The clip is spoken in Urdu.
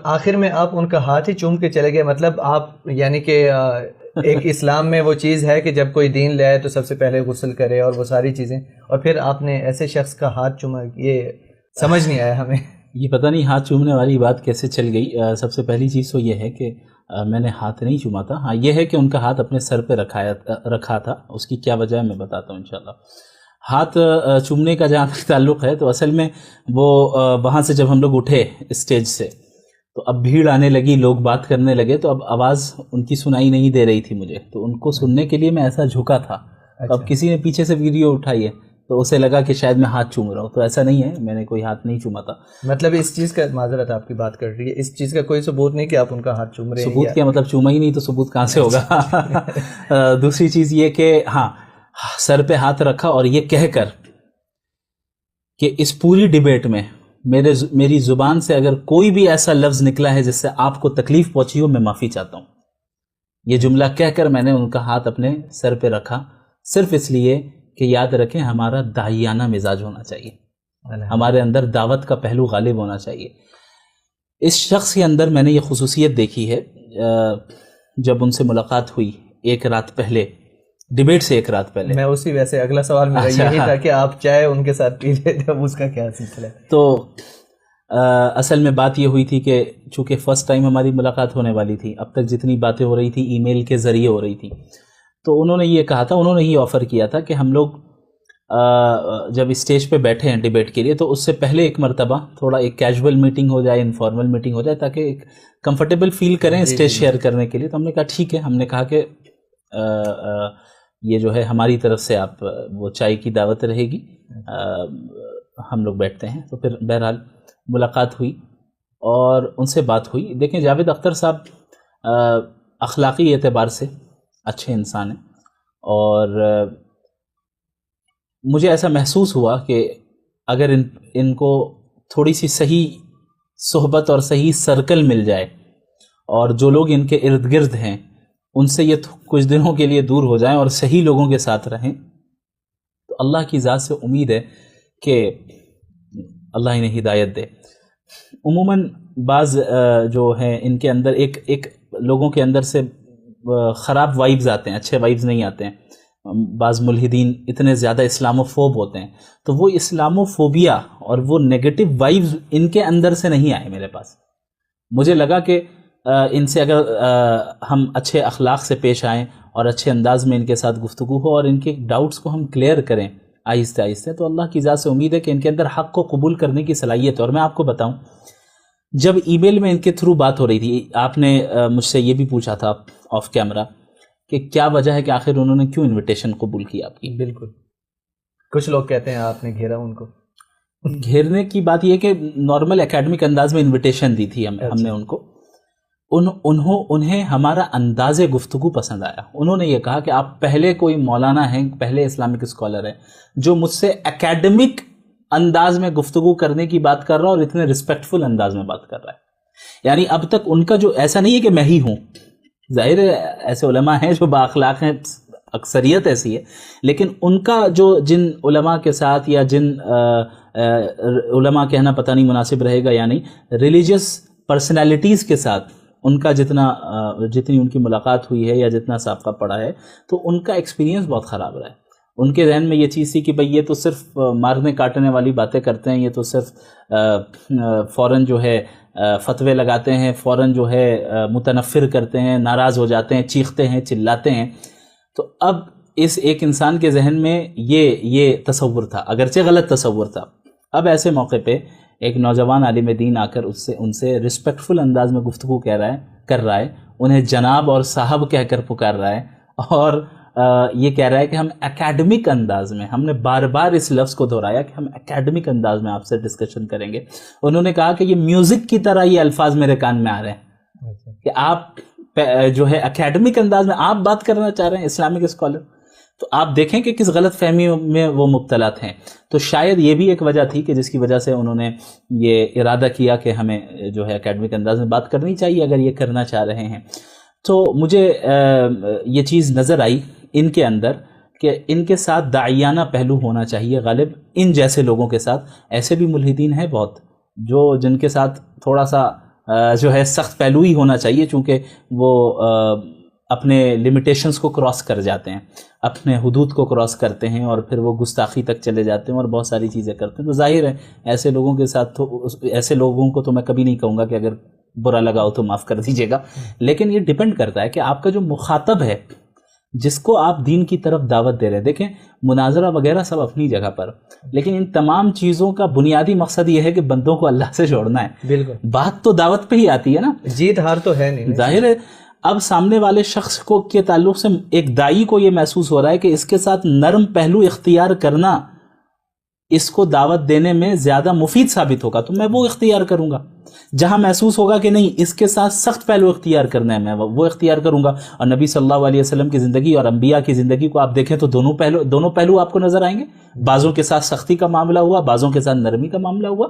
آخر میں آپ ان کا ہاتھ ہی چوم کے چلے گئے، مطلب آپ یعنی کہ ایک اسلام میں وہ چیز ہے کہ جب کوئی دین لے آئے تو سب سے پہلے غسل کرے اور وہ ساری چیزیں، اور پھر آپ نے ایسے شخص کا ہاتھ چوما، یہ سمجھ نہیں آیا ہمیں. یہ پتہ نہیں ہاتھ چومنے والی بات کیسے چل گئی. سب سے پہلی چیز تو یہ ہے کہ میں نے ہاتھ نہیں چوما تھا. ہاں یہ ہے کہ ان کا ہاتھ اپنے سر پہ رکھا تھا. اس کی کیا وجہ ہے میں بتاتا ہوں انشاءاللہ. ہاتھ چومنے کا جہاں تک تعلق ہے تو اصل میں وہ وہاں سے جب ہم لوگ اٹھے اسٹیج سے تو اب بھیڑ آنے لگی، لوگ بات کرنے لگے، تو اب آواز ان کی سنائی نہیں دے رہی تھی مجھے، تو ان کو سننے کے لیے میں ایسا جھکا تھا. اب کسی نے پیچھے سے ویڈیو اٹھائی ہے تو اسے لگا کہ شاید میں ہاتھ چوم رہا ہوں، تو ایسا نہیں ہے، میں نے کوئی ہاتھ نہیں چوما تھا. مطلب اس چیز کا معذرت آپ کی بات کر رہی ہے، اس چیز کا کوئی ثبوت نہیں کہ آپ ان کا ہاتھ چوم رہے ہیں. ثبوت کیا مطلب چوما ہی نہیں تو ثبوت کہاں سے ہوگا. دوسری چیز یہ کہ ہاں سر پہ ہاتھ رکھا اور یہ کہہ کر کہ اس پوری ڈیبیٹ میں میری زبان سے اگر کوئی بھی ایسا لفظ نکلا ہے جس سے آپ کو تکلیف پہنچی ہو، میں معافی چاہتا ہوں. یہ جملہ کہہ کر میں نے ان کا ہاتھ اپنے سر پہ رکھا، صرف اس لیے کہ یاد رکھیں ہمارا داعیانہ مزاج ہونا چاہیے، ہمارے اندر دعوت کا پہلو غالب ہونا چاہیے. اس شخص کے اندر میں نے یہ خصوصیت دیکھی ہے. جب ان سے ملاقات ہوئی ایک رات پہلے، ڈیبیٹ سے ایک رات پہلے، میں اسی ویسے اگلا سوال میرا یہی تھا کہ آپ چائے ان کے ساتھ پی لیتے تھے، اس کا کیا سلسلہ ہے؟ تو اصل میں بات یہ ہوئی تھی کہ چونکہ فرسٹ ٹائم ہماری ملاقات ہونے والی تھی، اب تک جتنی باتیں ہو رہی تھی ای میل کے ذریعے ہو رہی تھی، تو انہوں نے یہ کہا تھا، انہوں نے یہ آفر کیا تھا کہ ہم لوگ جب اسٹیج پہ بیٹھے ہیں ڈیبیٹ کے لیے تو اس سے پہلے ایک مرتبہ تھوڑا ایک کیجول میٹنگ ہو جائے، انفارمل میٹنگ ہو جائے، تاکہ ایک کمفرٹیبل فیل کریں اسٹیج شیئر کرنے کے لیے. تو ہم نے کہا ٹھیک ہے. ہم نے کہا کہ یہ جو ہے ہماری طرف سے آپ وہ چائے کی دعوت رہے گی، ہم لوگ بیٹھتے ہیں. تو پھر بہرحال ملاقات ہوئی اور ان سے بات ہوئی. دیکھیں جاوید اختر صاحب اخلاقی اعتبار سے اچھے انسان ہیں، اور مجھے ایسا محسوس ہوا کہ اگر ان کو تھوڑی سی صحیح صحبت اور صحیح سرکل مل جائے اور جو لوگ ان کے ارد گرد ہیں ان سے یہ کچھ دنوں کے لیے دور ہو جائیں اور صحیح لوگوں کے ساتھ رہیں، تو اللہ کی ذات سے امید ہے کہ اللہ انہیں ہدایت دے. عموماً بعض جو ہیں ان کے اندر ایک لوگوں کے اندر سے خراب وائبز آتے ہیں، اچھے وائبز نہیں آتے ہیں. بعض ملحدین اتنے زیادہ اسلاموفوب ہوتے ہیں، تو وہ اسلاموفوبیا اور وہ نیگیٹو وائبز ان کے اندر سے نہیں آئے میرے پاس. مجھے لگا کہ ان سے اگر ہم اچھے اخلاق سے پیش آئیں اور اچھے انداز میں ان کے ساتھ گفتگو ہو اور ان کے ڈاؤٹس کو ہم کلیئر کریں آہستہ آہستہ، تو اللہ کی ذات سے امید ہے کہ ان کے اندر حق کو قبول کرنے کی صلاحیت ہے. اور میں آپ کو بتاؤں، جب ای میل میں ان کے تھرو بات ہو رہی تھی، آپ نے مجھ سے یہ بھی پوچھا تھا آف کیمرہ کہ کیا وجہ ہے کہ آخر انہوں نے کیوں انویٹیشن قبول کی آپ کی. بالکل، کچھ لوگ کہتے ہیں آپ نے گھیرا ان کو. گھیرنے کی بات یہ کہ نارمل اکیڈمک انداز میں انویٹیشن دی تھی ہم نے ان کو. انہیں ہمارا انداز گفتگو پسند آیا. انہوں نے یہ کہا کہ آپ پہلے کوئی مولانا ہیں، پہلے اسلامک اسکالر ہیں جو مجھ سے اکیڈمک انداز میں گفتگو کرنے کی بات کر رہا اور اتنے رسپیکٹفل انداز میں بات کر رہا ہے. یعنی اب تک ان کا جو ایسا نہیں ہے کہ میں ہی ہوں، ظاہر ہے ایسے علماء ہیں جو بااخلاق ہیں، اکثریت ایسی ہے، لیکن ان کا جو جن علماء کے ساتھ یا جن علماء کہنا پتہ نہیں مناسب رہے گا یا نہیں، ریلیجیس پرسنالٹیز کے ساتھ ان کا جتنی ان کی ملاقات ہوئی ہے یا جتنا سابقہ پڑا ہے، تو ان کا ایکسپیرینس بہت خراب رہا ہے. ان کے ذہن میں یہ چیز تھی کہ بھئی یہ تو صرف مارنے کاٹنے والی باتیں کرتے ہیں، یہ تو صرف فوراً جو ہے فتوے لگاتے ہیں، فوراً جو ہے متنفر کرتے ہیں، ناراض ہو جاتے ہیں، چیختے ہیں، چلاتے ہیں. تو اب اس ایک انسان کے ذہن میں یہ تصور تھا، اگرچہ غلط تصور تھا. اب ایسے موقع پہ ایک نوجوان عالم دین آ کر ان سے رسپیکٹفل انداز میں گفتگو کر رہا ہے، انہیں جناب اور صاحب کہہ کر پکار رہا ہے، اور یہ کہہ رہا ہے کہ ہم اکیڈمک انداز میں، ہم نے بار بار اس لفظ کو دہرایا کہ ہم اکیڈمک انداز میں آپ سے ڈسکشن کریں گے. انہوں نے کہا کہ یہ میوزک کی طرح یہ الفاظ میرے کان میں آ رہے ہیں کہ آپ جو ہے اکیڈمک انداز میں آپ بات کرنا چاہ رہے ہیں اسلامک اسکالر. تو آپ دیکھیں کہ کس غلط فہمی میں وہ مبتلا تھے. تو شاید یہ بھی ایک وجہ تھی کہ جس کی وجہ سے انہوں نے یہ ارادہ کیا کہ ہمیں جو ہے اکیڈمک انداز میں بات کرنی چاہیے اگر یہ کرنا چاہ رہے ہیں. تو مجھے یہ چیز نظر آئی ان کے اندر کہ ان کے ساتھ داعیانہ پہلو ہونا چاہیے غالب، ان جیسے لوگوں کے ساتھ. ایسے بھی ملحدین ہیں بہت جن کے ساتھ تھوڑا سا جو ہے سخت پہلو ہی ہونا چاہیے، چونکہ وہ اپنے لمیٹیشنز کو کراس کر جاتے ہیں، اپنے حدود کو کراس کرتے ہیں، اور پھر وہ گستاخی تک چلے جاتے ہیں اور بہت ساری چیزیں کرتے ہیں. تو ظاہر ہے ایسے لوگوں کے ساتھ ایسے لوگوں کو تو میں کبھی نہیں کہوں گا کہ اگر برا لگاؤ تو معاف کر دیجیے گا، لیکن یہ ڈیپینڈ کرتا ہے کہ آپ کا جو مخاطب ہے جس کو آپ دین کی طرف دعوت دے رہے ہیں. دیکھیں مناظرہ وغیرہ سب اپنی جگہ پر، لیکن ان تمام چیزوں کا بنیادی مقصد یہ ہے کہ بندوں کو اللہ سے جوڑنا ہے. بالکل، بات تو دعوت پہ ہی آتی ہے نا، جیت ہار تو ہے نہیں. ظاہر ہے اب سامنے والے شخص کو کے تعلق سے ایک دائی کو یہ محسوس ہو رہا ہے کہ اس کے ساتھ نرم پہلو اختیار کرنا اس کو دعوت دینے میں زیادہ مفید ثابت ہوگا، تو میں وہ اختیار کروں گا. جہاں محسوس ہوگا کہ نہیں اس کے ساتھ سخت پہلو اختیار کرنا ہے، میں وہ اختیار کروں گا. اور نبی صلی اللہ علیہ وسلم کی زندگی اور انبیاء کی زندگی کو آپ دیکھیں تو دونوں پہلو آپ کو نظر آئیں گے. بعضوں کے ساتھ سختی کا معاملہ ہوا، بعضوں کے ساتھ نرمی کا معاملہ ہوا.